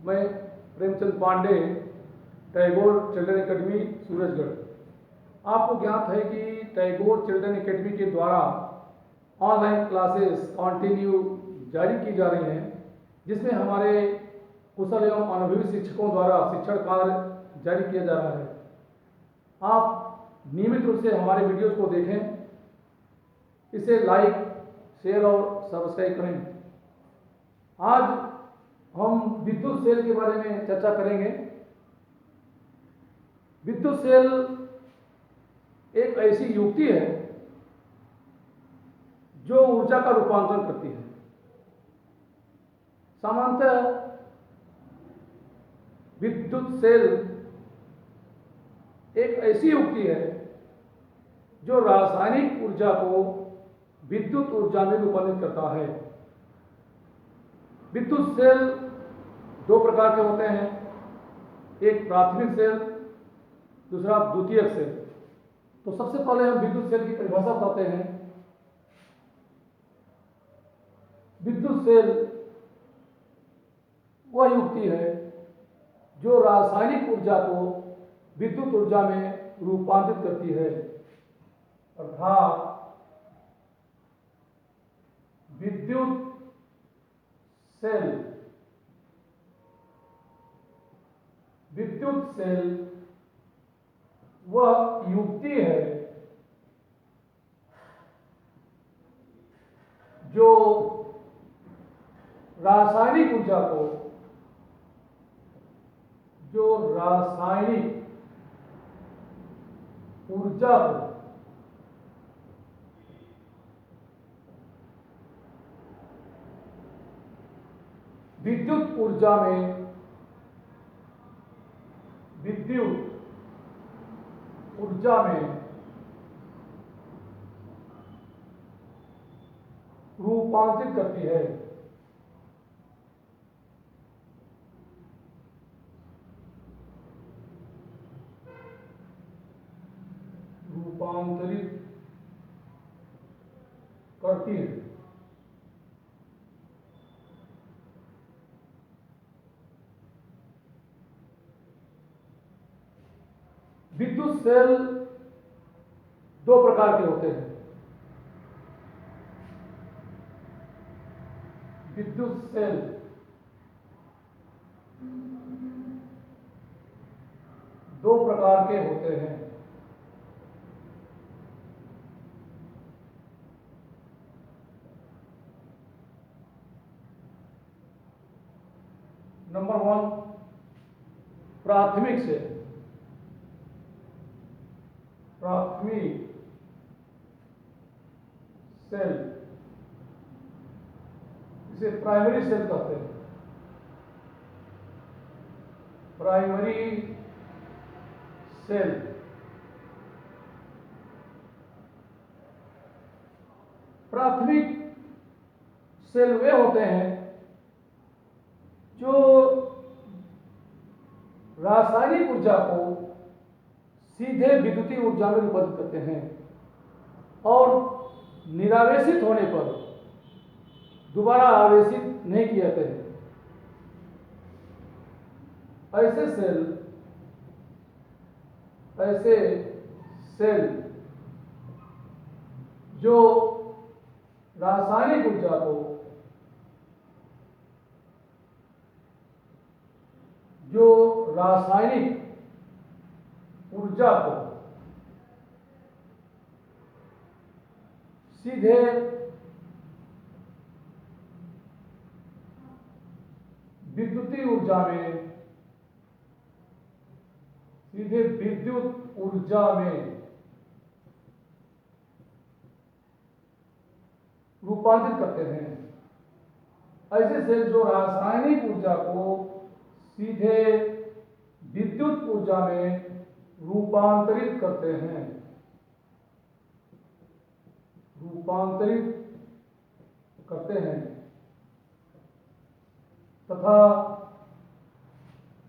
मैं Premchand Pandey, Tagore children academy Surajgarh. आपको ज्ञात है कि टैगोर चिल्ड्रन एकेडमी के द्वारा ऑनलाइन क्लासेस कंटिन्यू जारी की जा रही हैं, जिसमें हमारे कुशल एवं अनुभवी शिक्षकों द्वारा शिक्षण कार्य जारी किया जा रहा है। आप नियमित रूप से हमारे वीडियोज को देखें, इसे लाइक, शेयर और सब्सक्राइब करें। आज हम विद्युत सेल के बारे में चर्चा करेंगे। विद्युत सेल एक ऐसी युक्ति है जो ऊर्जा का रूपांतरण करती है। सामान्यतः विद्युत सेल एक ऐसी युक्ति है जो रासायनिक ऊर्जा को विद्युत ऊर्जा में रूपांतरित करता है। विद्युत सेल दो प्रकार के होते हैं, एक प्राथमिक सेल, दूसरा द्वितीयक सेल। तो सबसे पहले हम विद्युत सेल की परिभाषा बताते हैं। विद्युत सेल वह युक्ति है जो रासायनिक ऊर्जा को विद्युत ऊर्जा में रूपांतरित करती है, अर्थात विद्युत सेल वह युक्ति है जो रासायनिक ऊर्जा को विद्युत ऊर्जा में रूपांतरित करती है। विद्युत सेल दो प्रकार के होते हैं। विद्युत सेल दो प्रकार के होते हैं। नंबर 1, प्राथमिक सेल। इसे प्राइमरी सेल कहते हैं। प्राइमरी सेल प्राथमिक सेल वे होते हैं जो रासायनिक ऊर्जा को सीधे विद्युतीय ऊर्जा में रूपांतरित करते हैं और निरावेशित होने पर दोबारा आवेशित नहीं किए जाते हैं। ऐसे सेल जो रासायनिक ऊर्जा को सीधे विद्युत ऊर्जा में रूपांतरित करते हैं। ऐसे सेल जो रासायनिक ऊर्जा को सीधे विद्युत ऊर्जा में रूपांतरित करते हैं तथा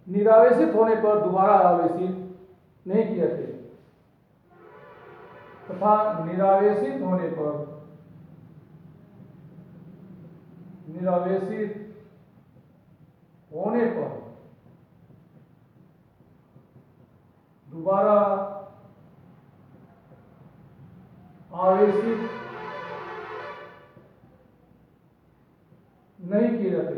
निरावेशित होने पर दोबारा आवेशित नहीं किए जाते, तथा निरावेशित होने पर दोबारा आवेशित नहीं किए जाते।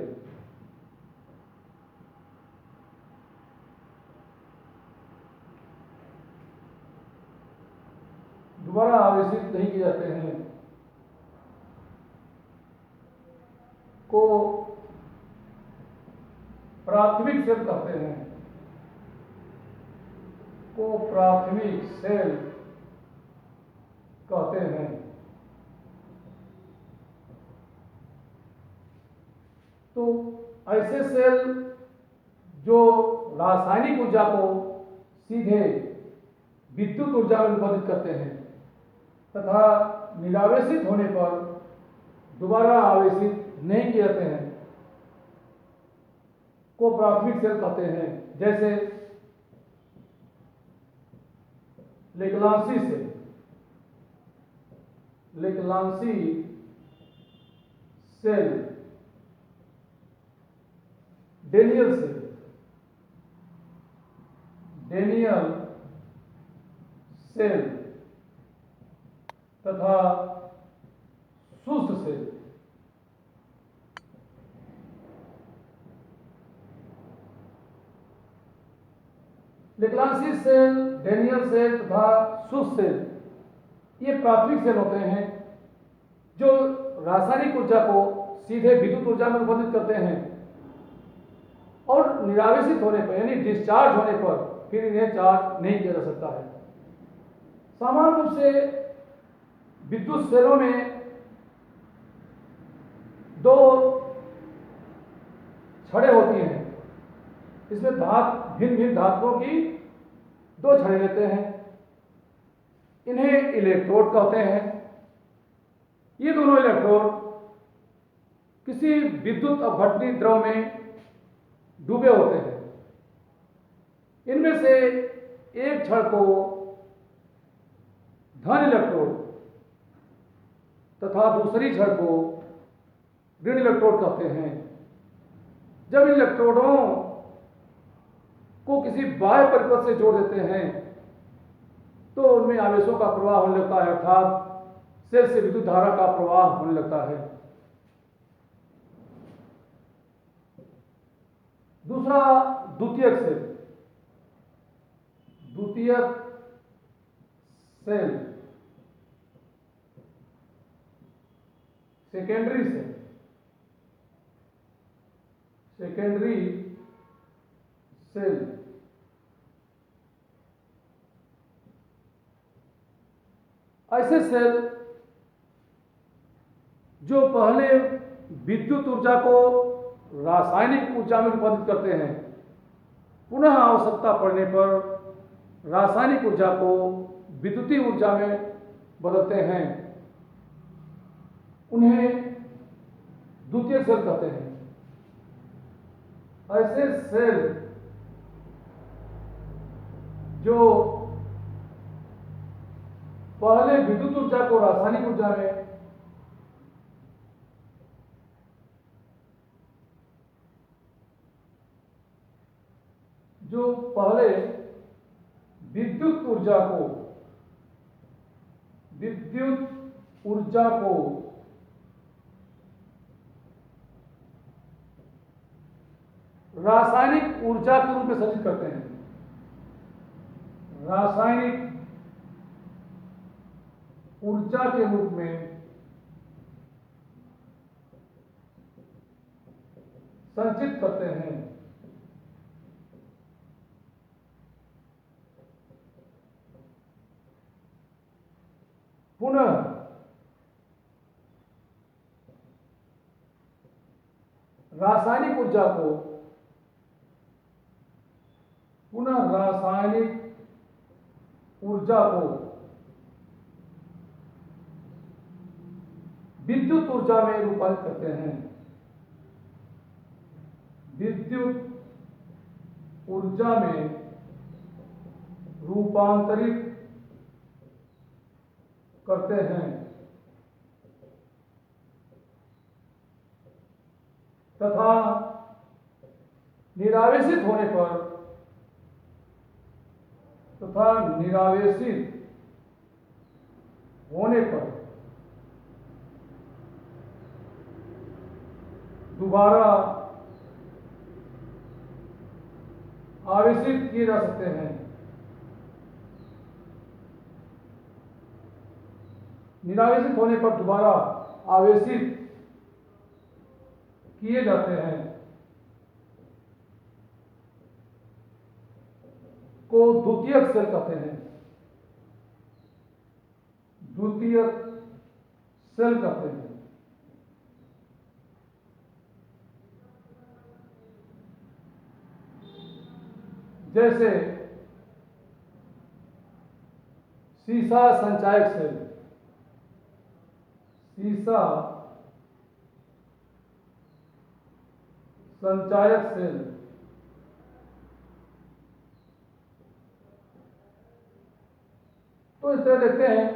दोबारा आवेशित नहीं किए जाते हैं को प्राथमिक सेल कहते हैं, को प्राथमिक सेल कहते हैं। तो ऐसे सेल जो रासायनिक ऊर्जा को सीधे विद्युत ऊर्जा में रूपांतरित करते हैं तथा निरावेशित होने पर दोबारा आवेशित नहीं किए जाते हैं को प्राथमिक सेल कहते हैं। जैसे Leclanche cell, Leclanche cell, Daniell cell, Daniell cell तथा शुष्क cell. Leclanche cell, Daniell cell तथा शुष्क सेल ये प्राथमिक सेल होते हैं जो रासायनिक ऊर्जा को सीधे विद्युत ऊर्जा में रूपांतरित करते हैं और निरावेशित होने पर यानी डिस्चार्ज होने पर फिर इन्हें चार्ज नहीं किया जा सकता है। सामान्य रूप से विद्युत सेलों में दो छड़ें होती हैं। इसमें भिन्न भिन्न धातुओं की दो छड़ें लेते हैं, इन्हें इलेक्ट्रोड कहते हैं। ये दोनों इलेक्ट्रोड किसी विद्युत अपघटनी द्रव में डूबे होते हैं। इनमें से एक छड़ को धन इलेक्ट्रोड तथा दूसरी छड़ को ऋण इलेक्ट्रोड कहते हैं। जब इन इलेक्ट्रोडों को किसी बाह्य परिपथ से जोड़ देते हैं तो उनमें आवेशों का प्रवाह होने लगता है, अर्थात सेल से विद्युत धारा का प्रवाह होने लगता है। दूसरा द्वितीयक सेल, द्वितीयक cell, secondary cell, secondary cell ऐसे सेल जो पहले विद्युत ऊर्जा को रासायनिक ऊर्जा में रूपांतरित करते हैं, पुनः आवश्यकता पड़ने पर रासायनिक ऊर्जा को विद्युतीय ऊर्जा में बदलते हैं, उन्हें द्वितीयक सेल कहते हैं। ऐसे सेल जो पहले विद्युत ऊर्जा को रासायनिक ऊर्जा में जो पहले विद्युत ऊर्जा को रासायनिक ऊर्जा के रूप में संचित करते हैं, रासायनिक ऊर्जा के रूप में संचित करते हैं, पुनः रासायनिक ऊर्जा को विद्युत ऊर्जा में रूपांतरित करते हैं, विद्युत ऊर्जा में रूपांतरित करते हैं तथा निरावेशित होने पर तथा निरावेशित होने पर दोबारा आवेशित किए जा सकते हैं। निरावेशित होने पर दोबारा आवेशित किए जाते हैं को द्वितीयक सेल कहते हैं। द्वितीयक सेल कहते हैं। जैसे सीसा संचायक सेल, सीसा संचायक सेल तो इस तरह देखते हैं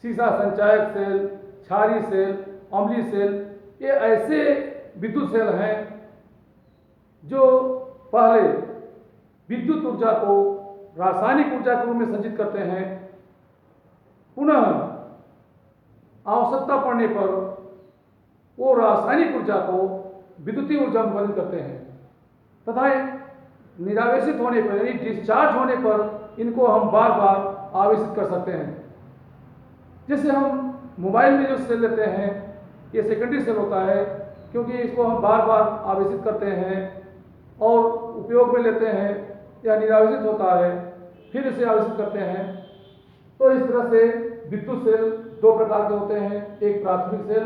सीसा संचायक सेल, क्षारीय सेल, अम्लीय सेल, ये ऐसे विद्युत सेल हैं जो पहले विद्युत ऊर्जा को रासायनिक ऊर्जा के रूप में संचित करते हैं, पुनः आवश्यकता पड़ने पर वो रासायनिक ऊर्जा को विद्युतीय ऊर्जा में परिवर्तित करते हैं तथा निरावेशित होने पर यानी डिस्चार्ज होने पर इनको हम बार बार आवेशित कर सकते हैं। जैसे हम मोबाइल में जो सेल लेते हैं ये सेकेंडरी सेल होता है, क्योंकि इसको हम बार बार आवेशित करते हैं और उपयोग में लेते हैं या निरावेशित होता है फिर इसे आवेशित करते हैं। तो इस तरह से विद्युत सेल दो प्रकार के होते हैं, एक प्राथमिक सेल,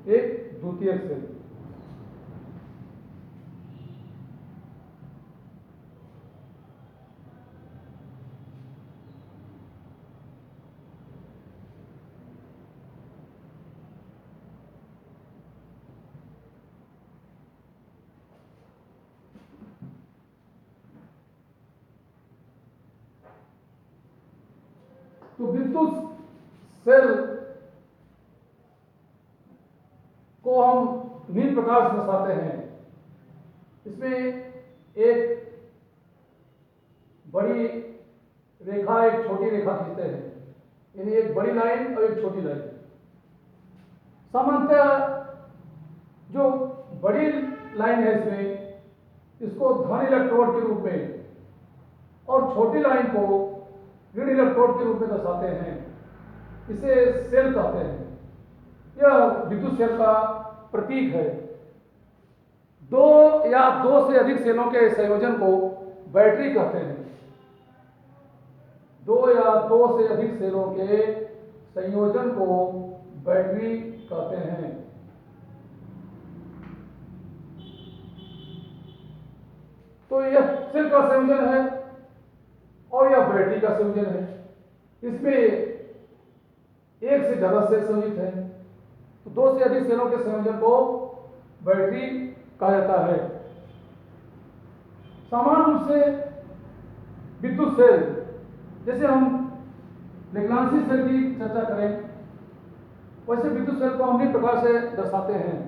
एक द्वितीयक सेल। तो विद्युत सेल को हम निम्न प्रकार से दर्शाते हैं। इसमें एक बड़ी रेखा एक छोटी रेखा खींचते हैं, यानी एक बड़ी लाइन और एक छोटी लाइन। सामान्यतः जो बड़ी लाइन है इसमें इसको धन इलेक्ट्रोड के रूप में और छोटी लाइन को ऋण इलेक्ट्रोड के रूप में दर्शाते हैं। इसे सेल कहते हैं। यह विद्युत सेल का प्रतीक है। दो या दो से अधिक सेलों के संयोजन को बैटरी कहते हैं। दो या दो से अधिक सेलों के संयोजन को बैटरी कहते हैं। तो यह सेल का संयोजन है और यह बैटरी का संयोजन है। इसमें एक से ज्यादा सेल संयोजित है, तो दो से अधिक सेलों के संयोजन को बैटरी कहा जाता है। सामान्य रूप से विद्युत सेल, जैसे हम लेग्रांजी सेल की चर्चा करें, वैसे विद्युत सेल को हम निम्न प्रकार से दर्शाते हैं।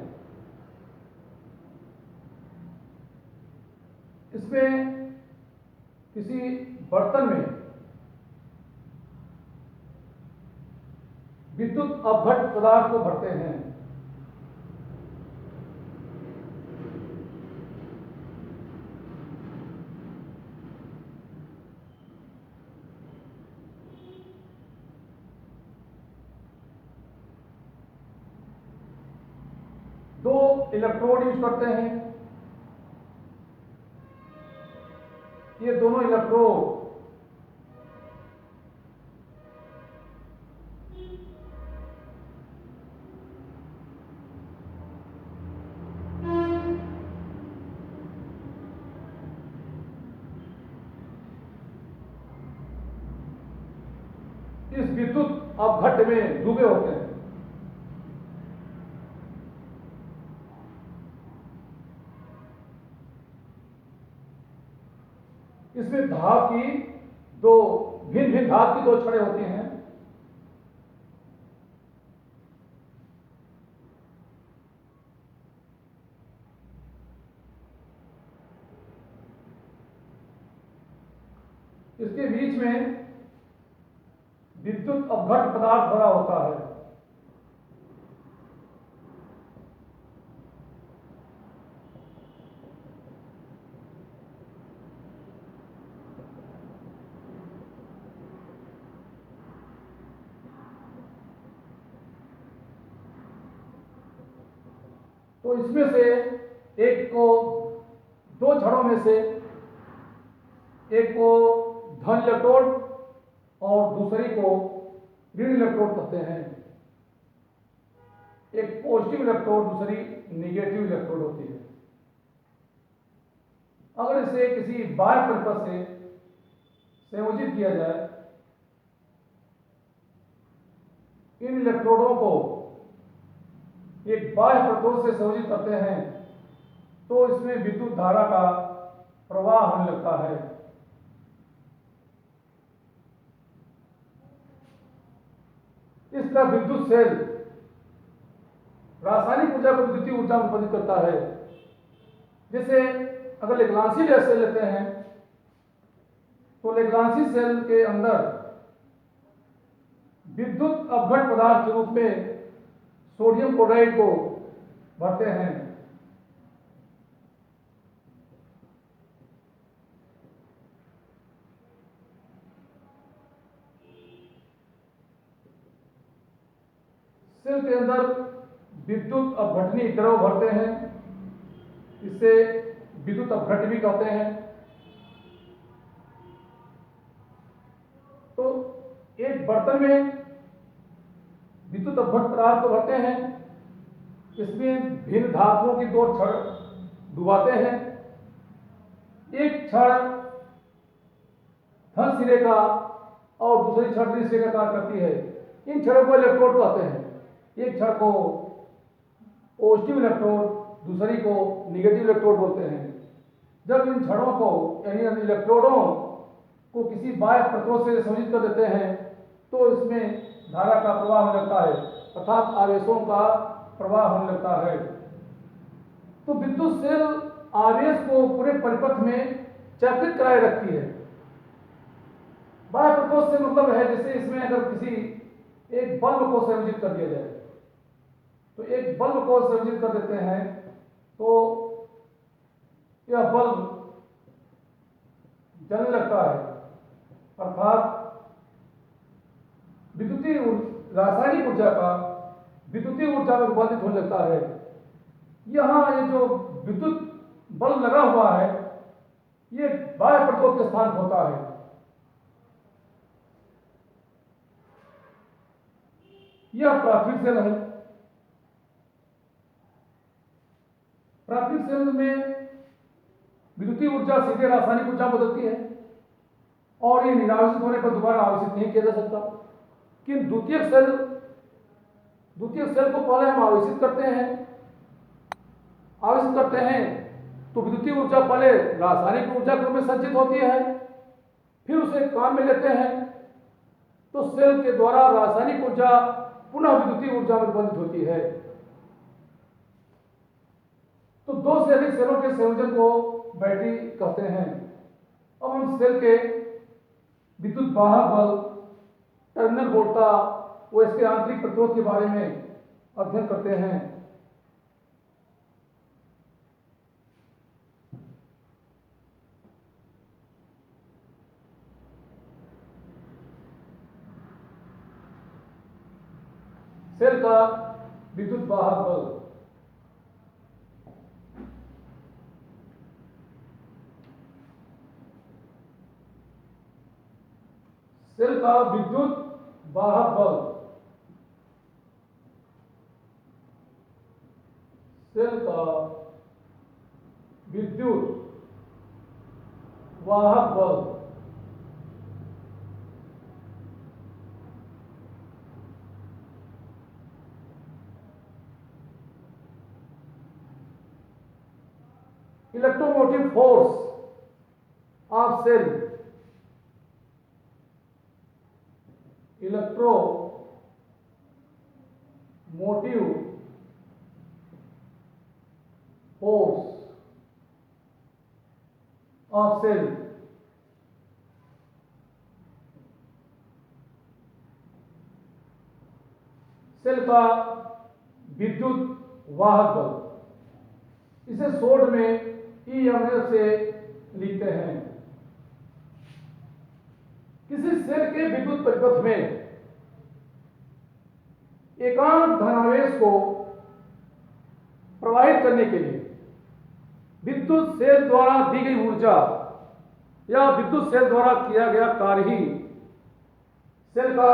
इसमें किसी बर्तन में विद्युत अपघट्ट पदार्थ को भरते हैं। दो इलेक्ट्रोड यूज करते हैं। ये दोनों इलेक्ट्रोड इस विद्युत अपघट्ट में डूबे होते हैं। इसमें धात की दो भिन्न भिन्न धात की दो छड़ें होती हैं। इसके बीच में विद्युत अपघट्ट पदार्थ भरा होता है। तो इसमें से एक को, दो छड़ों में से एक को धन इलेक्ट्रोड और दूसरी को ऋण इलेक्ट्रोड कहते हैं। एक पॉजिटिव इलेक्ट्रोड, दूसरी निगेटिव इलेक्ट्रोड होती है। अगर इसे किसी बाह्य परिपथ से संयोजित किया जाए, इन इलेक्ट्रोडों को एक बाह्य परतों से संयोजित करते हैं तो इसमें विद्युत धारा का प्रवाह होने लगता है। इस तरह विद्युत सेल रासायनिक ऊर्जा को विद्युतीय ऊर्जा में रूपांतरित करता है। जैसे अगर लेग्रांसी सेल लेते हैं तो लेग्रांसी सेल के अंदर विद्युत अपघट्ट पदार्थ के रूप में सोडियम क्लोराइड को भरते हैं। सेल के अंदर विद्युत अपघटनी द्रव भरते हैं, इसे विद्युत अपघट्ट भी कहते हैं। तो एक बर्तन में विद्युत अपघट्ट पदार्थ को भरते हैं, इसमें भिन्न धातुओं की दो छड़ डुबाते हैं। एक छड़ धन सिरे का और दूसरी छड़ ऋण सिरे का कार्य करती है। इन छड़ों को इलेक्ट्रोड कहते हैं। एक छड़ को पॉजिटिव इलेक्ट्रोड, दूसरी को निगेटिव इलेक्ट्रोड बोलते हैं। जब इन छड़ों को यानी इलेक्ट्रोडों को किसी बाह्य परतों से संयोजित कर देते हैं तो इसमें धारा का प्रवाह होने लगता है, अर्थात आवेशों का प्रवाह होने लगता है। तो विद्युत सेल आवेश को पूरे परिपथ में चक्रित कराए रखती है। बाह्य परतों से मतलब है जैसे इसमें अगर किसी एक बल्ब को संयोजित कर दिया जाए, तो एक बल्ब को संयोजित कर देते हैं तो यह बल्ब जलने लगता है, अर्थात विद्युतीय रासायनिक ऊर्जा का विद्युतीय ऊर्जा में रूपांतरित होने लगता है। यहां ये जो विद्युत बल्ब लगा हुआ है ये बाह्य परतों के स्थान पर होता है। यह प्राथमिक सेल है। प्राथमिक सेल में विद्युतीय ऊर्जा सीधे रासायनिक ऊर्जा बदलती है और ये निरावेशित होने पर दोबारा आवेशित नहीं किया जा सकता। किंतु द्वितीयक सेल को पहले हम आवेशित करते हैं तो विद्युतीय ऊर्जा पहले रासायनिक ऊर्जा के रूप में संचित होती है, फिर उसे काम में लेते हैं तो सेल के द्वारा रासायनिक ऊर्जा पुनः विद्युतीय ऊर्जा में रूपांतरित होती है। तो दो से अधिक सेलों के संयोजन को बैटरी कहते हैं। अब हम सेल के विद्युत वाहक बल, टर्मिनल वोल्टा व इसके आंतरिक प्रतिरोध के बारे में अध्ययन करते हैं। सेल का विद्युत वाहक बल। सेल का विद्युत वाहक बल। सेल का विद्युत वाहक बल electromotive force of cell. Electromotive force of cell का विद्युत वाहक बल, इसे शॉर्ट में EMF से लिखते हैं। किसी सेल के विद्युत परिपथ में एकांक धनावेश को प्रवाहित करने के लिए विद्युत सेल द्वारा दी गई ऊर्जा या विद्युत सेल द्वारा किया गया कार्य ही सेल का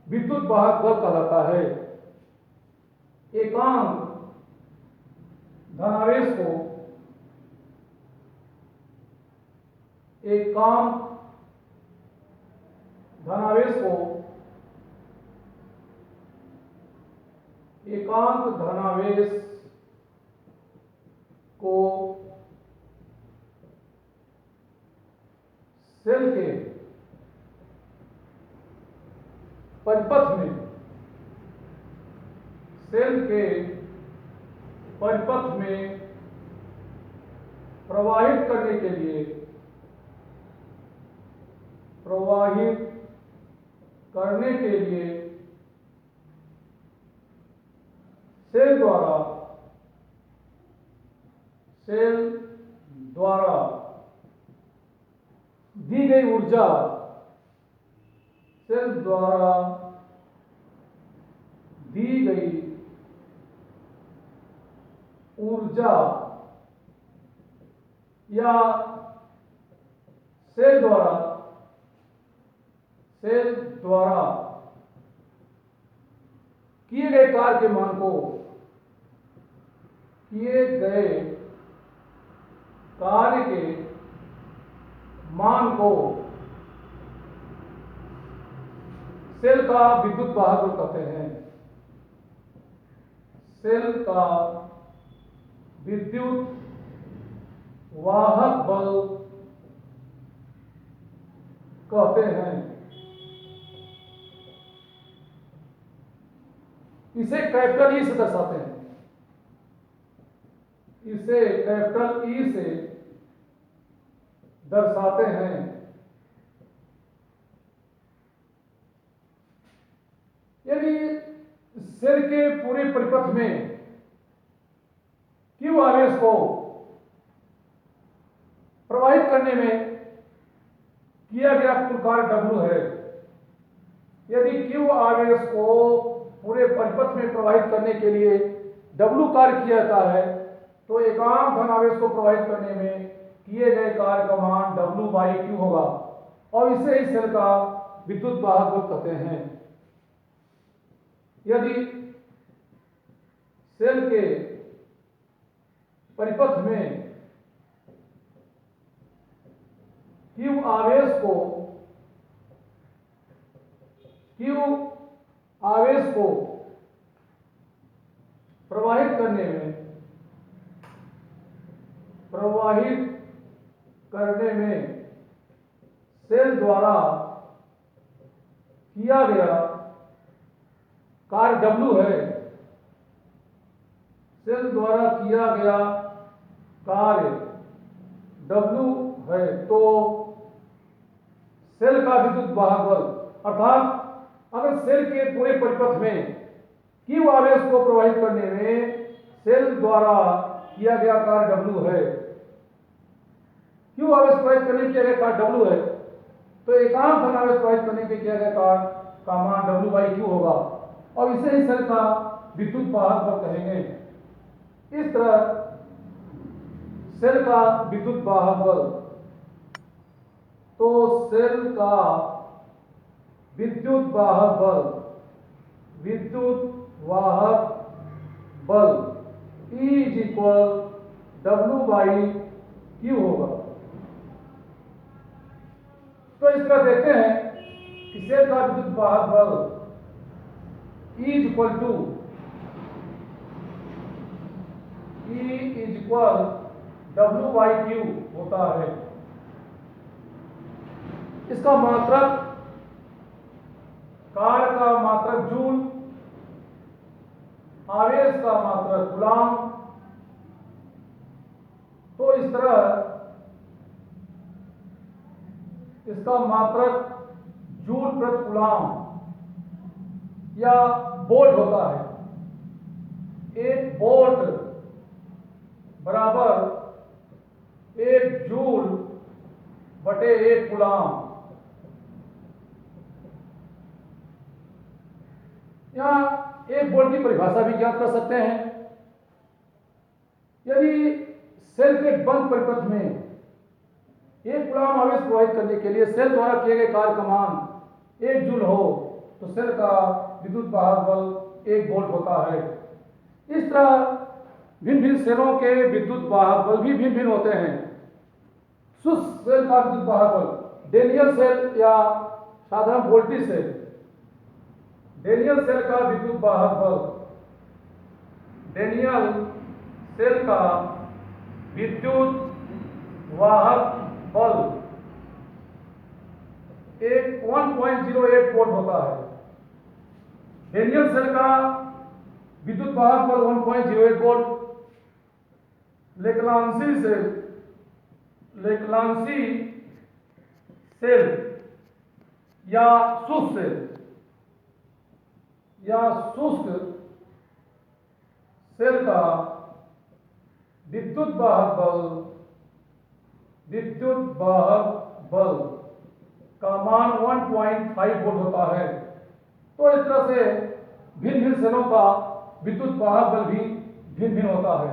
विद्युत वाहक बल कहलाता है। एकांक धनावेश को एकांक धनावेश को सेल के परिपथ में प्रवाहित करने के लिए सेल द्वारा दी गई ऊर्जा या सेल द्वारा किए गए कार्य के मान को सेल का विद्युत वाहक बल कहते हैं। सेल का विद्युत वाहक बल कहते हैं। इसे कैपिटल ई से दर्शाते हैं। यदि सेल के पूरे परिपथ में Q आवेश को प्रवाहित करने में किया गया कुल कार्य W है। यदि Q आवेश को पूरे परिपथ में प्रवाहित करने के लिए W कार्य किया जाता है तो एकांक धनावेश को प्रवाहित करने में किए गए कार्य का मान W/Q होगा और इसे ही सेल का विद्युत वाहक बल कहते हैं। यदि सेल के परिपथ में Q आवेश को प्रवाहित करने में सेल द्वारा किया गया कार्य W है। सेल द्वारा किया गया कार्य W है तो सेल का विद्युत वाहक बल, अर्थात अगर सेल के पूरे परिपथ में Q आवेश को प्रवाहित करने में सेल द्वारा किया गया कार्य W है, Q आवेश प्रवाहित करने में किया गया कार्य W है तो एकांक धनावेश प्रवाहित करने के किया गया कार्य का मान W/Q होगा और इसे ही सेल का विद्युत वाहक बल कहेंगे। इस तरह सेल का विद्युत वाहक बल, तो सेल का विद्युत वाहक बल E = W/Q होगा। तो इस तरह देखते हैं कि सेल का विद्युत वाहक बल E = W/Q होता है। इसका मात्रक, कार्य का मात्रक जूल, आवेश का मात्रक कूलाम। तो इस तरह इसका मात्रक जूल प्रति कूलाम या वोल्ट होता है। एक वोल्ट बराबर 1 जूल बटे 1 कूलाम। यहाँ 1 वोल्ट की परिभाषा भी ज्ञात कर सकते हैं। यदि सेल के बंद परिपथ में 1 कूलाम आवेश प्रवाहित करने के लिए सेल द्वारा किए गए कार्य का मान 1 जूल हो तो सेल का विद्युत वाहक बल 1 वोल्ट होता है। इस तरह भिन्न भिन्न सेलों के विद्युत वाहक बल भी भिन्न भिन्न होते हैं। शुष्क सेल का विद्युत वाहक बल डेनियल सेल या साधारण वोल्टेज सेल। डेनियल सेल का विद्युत वाहक बल डेनियल सेल का विद्युत वाहक बल 1.08 वोल्ट होता है। डेनियल सेल का विद्युत वाहक बल 1.08 वोल्ट। लेक्लांसी सेल या शुष्क सेल या शुष्क सेल का विद्युत वाहक बल का मान 1.5 वोल्ट होता है। तो इस तरह से भिन्न भिन्न सेलों का विद्युत वाहक बल भी भिन्न भिन्न होता है।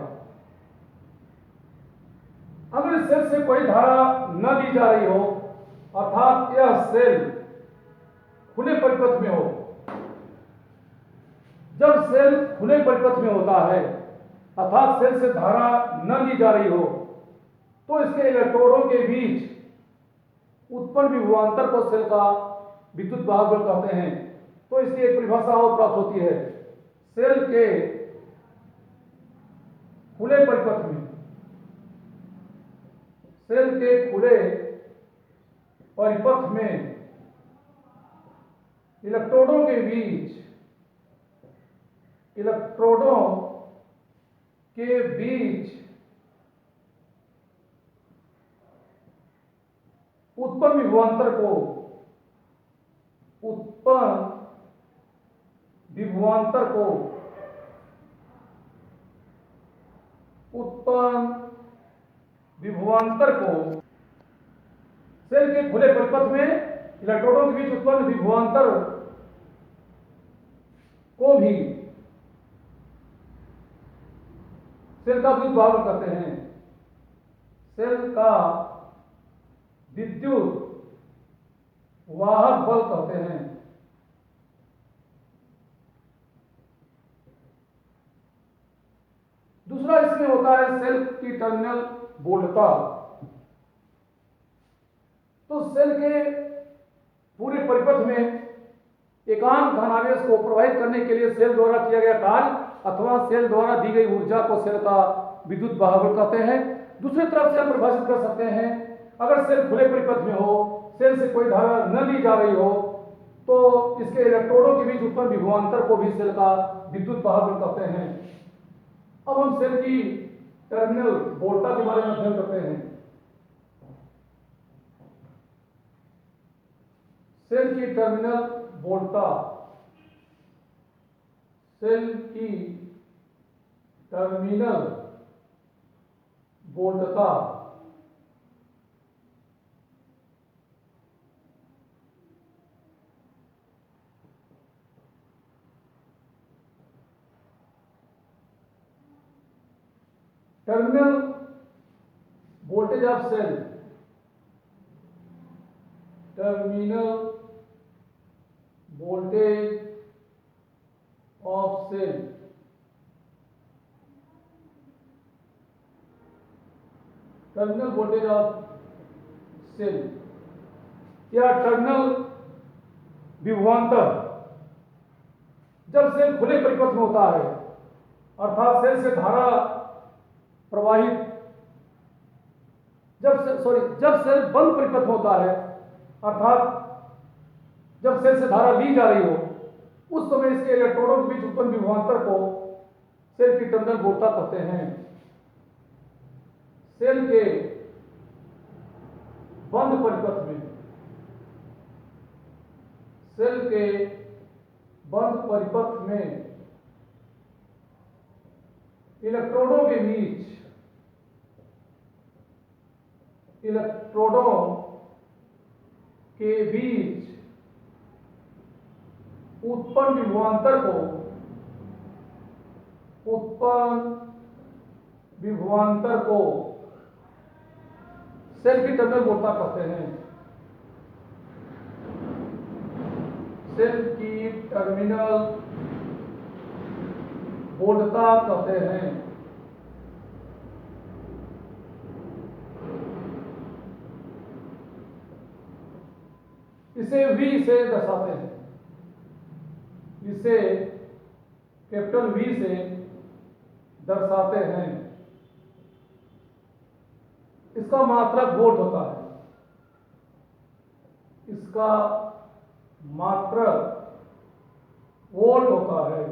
अगर इस सेल से कोई धारा न दी जा रही हो अर्थात यह सेल खुले परिपथ में हो, जब सेल खुले परिपथ में होता है अर्थात सेल से धारा न दी जा रही हो तो इसके इलेक्ट्रोडों के बीच उत्पन्न विभवांतर को सेल का विद्युत वाहक बल कहते हैं। तो इसकी एक परिभाषा और प्राप्त होती है। सेल के खुले परिपथ में इलेक्ट्रोडों के बीच उत्पन्न विभवांतर को सेल के खुले परिपथ में इलेक्ट्रोडों के बीच उत्पन्न विभवांतर को भी सेल का विद्युत वाहक कहते हैं। सेल का विद्युत वाहक बल कहते हैं। दूसरा इसमें होता है सेल की टर्मिनल बोल्टता। तो सेल के पूरे परिपथ में एकांक धनावेश को प्रवाहित करने के लिए सेल द्वारा किया गया कार्य अथवा सेल द्वारा दी गई ऊर्जा को सेल का विद्युत वाहक बल कहते हैं। दूसरी तरफ से हम परिभाषित कर सकते हैं, अगर सेल खुले परिपथ में हो, सेल से कोई धारा न ली जा रही हो तो इसके इलेक्ट्रोडों के बीच उत्पन्न विभवांतर को भी सेल का विद्युत वाहक बल कहते हैं। अब हम सेल की टर्मिनल बोल्टता के बारे में अध्ययन करते हैं। सेल की टर्मिनल बोल्टता, सेल की टर्मिनल बोल्टता terminal voltage of cell, terminal voltage of cell terminal voltage of cell या टर्मिनल विभवांतर जब सेल खुले परिपथ में होता है अर्थात सेल से धारा प्रवाहित जब सेल बंद परिपथ होता है अर्थात जब सेल से धारा ली जा रही हो उस समय इसके इलेक्ट्रोडों के बीच उत्पन्न विभवांतर को सेल की टर्मिनल बोल्टता कहते हैं। सेल के बंद परिपथ में बंद परिपथ में इलेक्ट्रोडों के बीच उत्पन्न विभवांतर को सेल की टर्मिनल बोलता कहते हैं। सेल की टर्मिनल बोलता कहते हैं। इसे V से दर्शाते हैं। इसे कैपिटल V से दर्शाते हैं। इसका मात्रक वोल्ट होता है। इसका मात्रक वोल्ट होता है।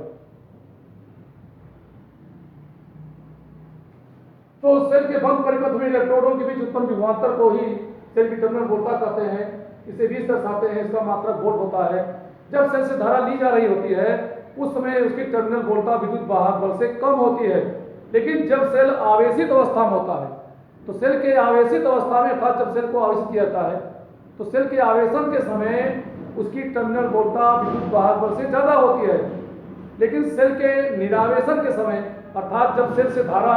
तो सेल के बंद परिपथ में इलेक्ट्रोडों के बीच उत्पन्न विभवांतर को ही सेल की टर्मिनल बोलता कहते हैं। इसे V से दर्शाते हैं। इसका मात्रक वोल्ट होता है। जब सेल से धारा ली जा रही होती है उस समय उसकी टर्मिनल वोल्टता विद्युत वाहक बल से कम होती है। लेकिन जब सेल आवेशित अवस्था में होता है तो सेल के आवेशित अवस्था में अर्थात जब सेल को आवेशित किया जाता है तो सेल के आवेशन के समय उसकी टर्मिनल वोल्टता विद्युत वाहक बल से ज्यादा होती है। लेकिन सेल के निरावेशन के समय अर्थात जब सेल से धारा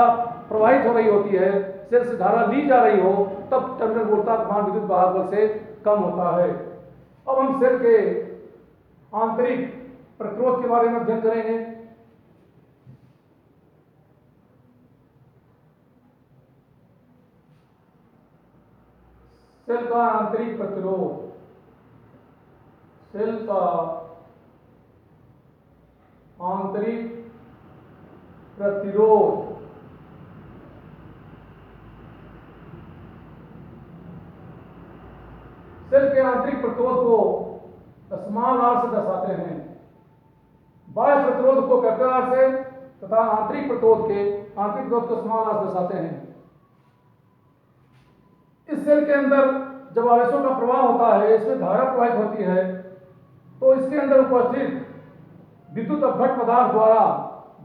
प्रवाहित हो रही होती है, सेल से धारा ली जा रही हो, तब टर्मिनल वोल्टता का मान विद्युत वाहक बल से कम होता है। अब हम सेल के आंतरिक प्रतिरोध के बारे में अध्ययन करेंगे। सेल का आंतरिक प्रतिरोध। सेल का आंतरिक प्रतिरोध सेल के आंतरिक प्रतिरोध को स्मॉल r से दर्शाते हैं। बाह्य प्रतिरोध को कैपिटल R से तथा आंतरिक प्रतिरोध को स्मॉल r से दर्शाते हैं। इस सेल के अंदर जब आवेशों का प्रवाह होता है, इसमें धारा प्रवाहित होती है, तो इसके अंदर उपस्थित विद्युत अपघट्ट पदार्थ द्वारा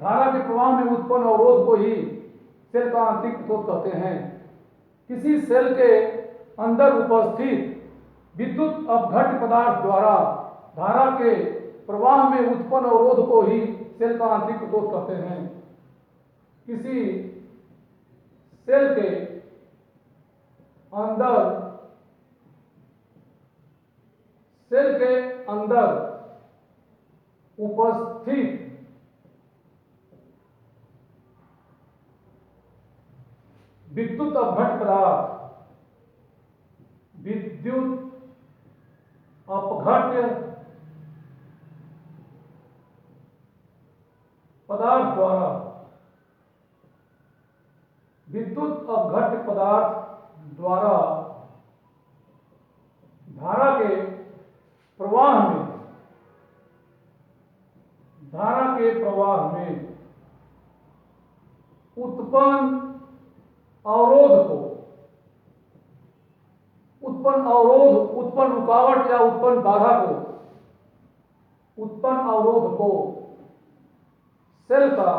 धारा के प्रवाह में उत्पन्न अवरोध को ही सेल का आंतरिक प्रतिरोध कहते हैं। किसी सेल के अंदर उपस्थित विद्युत अपघट्ट पदार्थ द्वारा धारा के प्रवाह में उत्पन्न अवरोध को ही सेल का आंतरिक प्रतिरोध कहते हैं। किसी सेल के अंदर उपस्थित विद्युत अपघट्ट पदार्थ द्वारा धारा के प्रवाह में उत्पन्न रुकावट या उत्पन्न बाधा को सेल का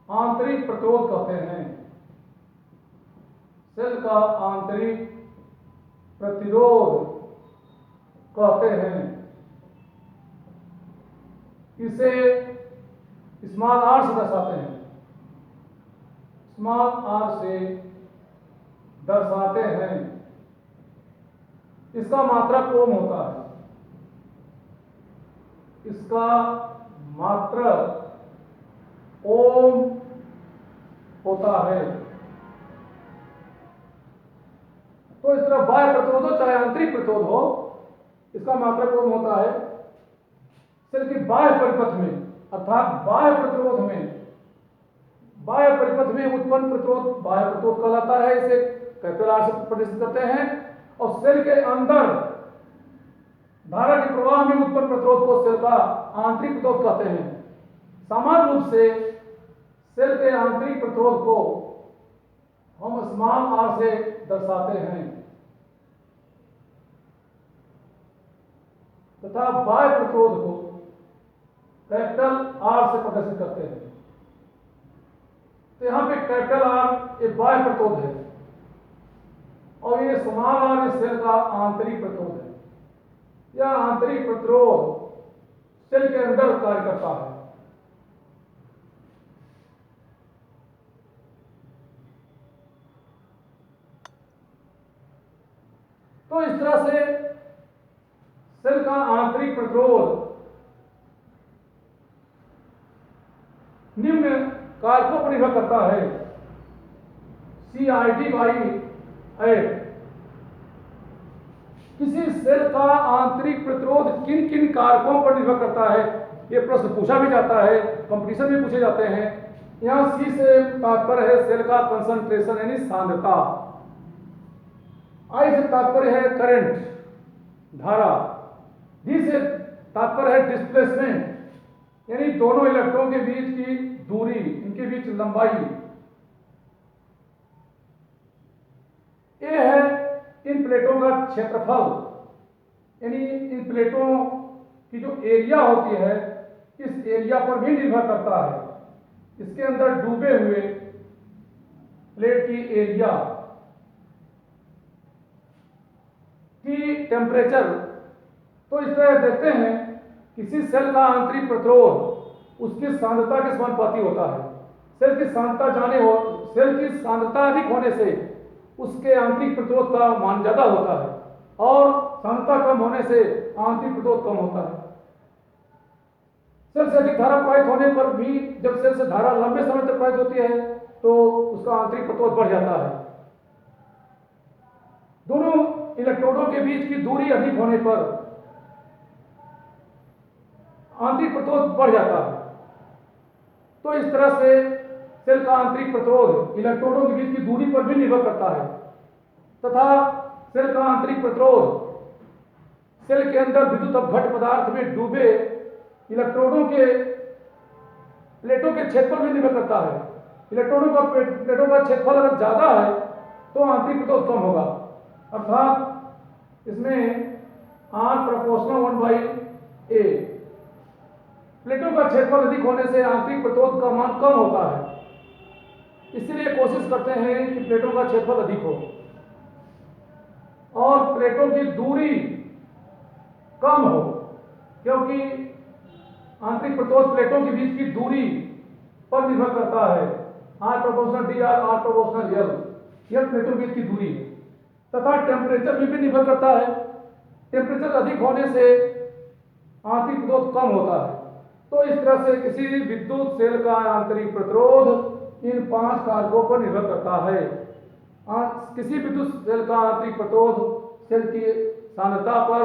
आंतरिक प्रतिरोध कहते हैं। सेल का आंतरिक प्रतिरोध कहते हैं। इसे स्मॉल r से दर्शाते हैं। स्मॉल r से दर्शाते हैं। इसका मात्रक ओम होता है। इसका मात्रक ओम होता है। तो इस तरह बाह्य प्रतिरोध हो चाहे आंतरिक प्रतिरोध हो, इसका मात्रक ओम होता है। सेल की बाह्य परिपथ में अर्थात बाह्य परिपथ में उत्पन्न प्रतिरोध बाह्य प्रतिरोध कहलाता है। इसे कैपिटल R से प्रदर्शित करते हैं। और सेल के अंदर धारा के प्रवाह में उत्पन्न प्रतिरोध को सेल का आंतरिक प्रतिरोध कहते हैं। सामान्य रूप से सेल के आंतरिक प्रतिरोध को हम स्मॉल r से दर्शाते हैं। तथा बाह्य प्रतिरोध को कैपिटल आर से प्रदर्शित करते हैं। तो यहाँ पे कैपिटल आर एक बाह्य प्रतिरोध है और ये स्मॉल आर इस सेल का आंतरिक प्रतिरोध है। यह आंतरिक प्रतिरोध सेल के अंदर कार्य करता है। तो इस तरह से सेल का आंतरिक प्रतिरोध निम्न कारकों पर निर्भर करता है। CID/8 किसी सेल का आंतरिक प्रतिरोध किन किन कारकों पर निर्भर करता है, यह प्रश्न पूछा भी जाता है, कंपटीशन में पूछे जाते हैं। यहां C से तात्पर्य है सेल का कंसंट्रेशन यानी सांद्रता, I से तात्पर्य है करंट धारा, D से तात्पर्य है डिस्प्लेसमेंट यानी दोनों इलेक्ट्रॉन के बीच की दूरी, इनके बीच लंबाई। ए है इन प्लेटों का क्षेत्रफल यानी इन प्लेटों की जो एरिया होती है इस एरिया पर भी निर्भर करता है। इसके अंदर डूबे हुए प्लेट की एरिया की टेम्परेचर। तो इस तरह देखते हैं किसी सेल का आंतरिक प्रतिरोध उसकी सांद्रता के समानुपाती होता है। सेल की सांद्रता अधिक होने से उसके आंतरिक प्रतिरोध का मान ज्यादा होता है और सांद्रता कम होने से आंतरिक प्रतिरोध कम होता है। सेल से अधिक धारा प्रवाहित होने पर भी जब सेल से धारा लंबे समय तक प्रवाहित होती है तो उसका आंतरिक प्रतिरोध बढ़ जाता है। दोनों इलेक्ट्रोडों के बीच की दूरी अधिक होने पर आंतरिक प्रतिरोध बढ़ जाता है। तो इस तरह से सेल का आंतरिक प्रतिरोध इलेक्ट्रोडों के बीच की दूरी पर भी निर्भर करता है तथा सेल का आंतरिक प्रतिरोध सेल के अंदर विद्युत अपघट्ट पदार्थ में डूबे इलेक्ट्रोडों के प्लेटों के क्षेत्रफल भी निर्भर करता है। प्लेटों का क्षेत्रफल अगर ज्यादा है तो आंतरिक प्रतिरोध कम होगा, अर्थात इसमें R प्रोपोर्शनल 1/A। प्लेटों का क्षेत्रफल अधिक होने से आंतरिक प्रतिरोध का मान कम होता है। इसलिए कोशिश करते हैं कि प्लेटों का क्षेत्रफल अधिक हो और प्लेटों की दूरी कम हो, क्योंकि आंतरिक प्रतिरोध प्लेटों के बीच की दूरी पर निर्भर करता है। R proportional DR, R proportional L, यह प्लेटों के बीच की दूरी है तथा टेम्परेचर में भी निर्भर करता है। टेम्परेचर अधिक होने से आंतरिक प्रतिरोध कम होता है। तो इस तरह से किसी विद्युत सेल का आंतरिक प्रतिरोध इन 5 कारकों पर निर्भर करता है। किसी विद्युत सेल का आंतरिक प्रतिरोध सेल की सांद्रता पर,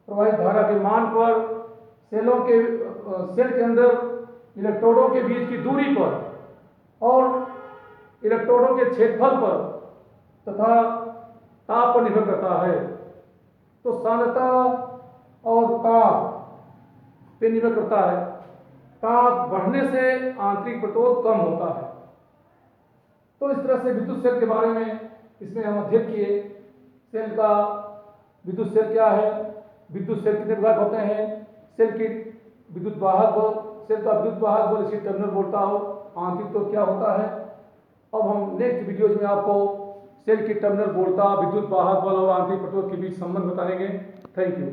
प्रवाहित धारा के मान पर, सेल के अंदर इलेक्ट्रोडों के बीच की दूरी पर और इलेक्ट्रोडों के क्षेत्रफल पर तथा ताप पर निर्भर करता है। तो सांद्रता और ताप पे निर्भर करता है। ताप बढ़ने से आंतरिक प्रतिरोध कम होता है। तो इस तरह से विद्युत सेल के बारे में इसमें हम अध्ययन किए। सेल का विद्युत सेल क्या है, विद्युत सेल कितने प्रकार होते हैं, सेल की विद्युत वाहक बल, सेल का विद्युत वाहक बल इसी टर्मिनल बोलता हो, आंतरिक तो क्या होता है। अब हम नेक्स्ट वीडियोज में आपको सेल की टर्मिनल बोलता, विद्युत वाहक बल और आंतरिक प्रतिरोध के बीच संबंध बताएंगे। Thank you.